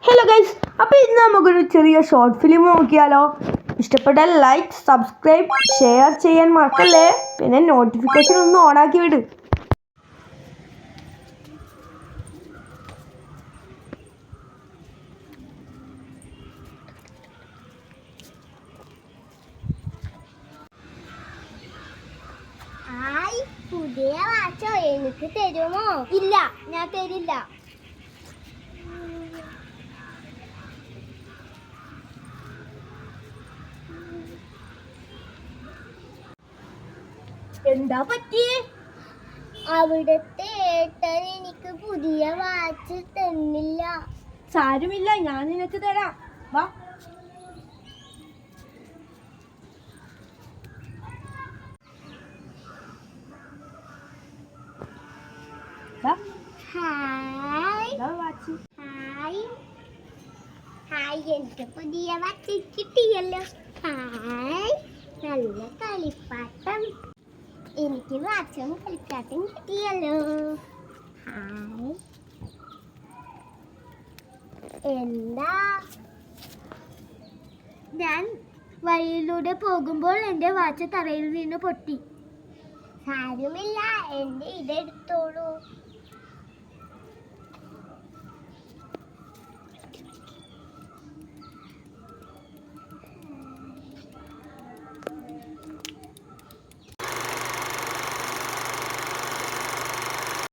Hello guys, അപ്പോൾ ഇന്ന് നമുക്കൊരു ചെറിയ ഷോർട്ട് ഫിലിം നോക്കിയാലോ? ഇഷ്ടപ്പെട്ടാൽ ലൈക്ക്, സബ്സ്ക്രൈബ്, ഷെയർ ചെയ്യാൻ മറക്കല്ലേ. പിന്നെ നോട്ടിഫിക്കേഷൻ ഒന്ന് ഓണാക്കി വിട്. പുതിയ വാച്ചോ എനിക്ക് തരുമോ? ഇല്ല, ഞാൻ തരില്ല. എന്താ പറ്റിയേ? അവിടുത്തെ ഏട്ടൻ എനിക്ക് പുതിയ വാച്ച് തന്നില്ല. സാരമില്ല, ഞാൻ നിനക്ക് തരാം. വാ. ഹായ്, എനിക്ക് പുതിയ വാച്ച് കിട്ടിയല്ലോ. ഹായ്, നല്ല കളിപ്പാട്ടം. എനിക്ക് വാച്ചും കളിപ്പാട്ടം കിട്ടിയല്ലോ. ഹായ്, എന്താ? ഞാൻ വഴിയിലൂടെ പോകുമ്പോൾ എൻ്റെ വാച്ച് തറയിൽ നിന്ന് പൊട്ടി. സാരമില്ല, എൻ്റെ ഇതെടുത്തോളൂ.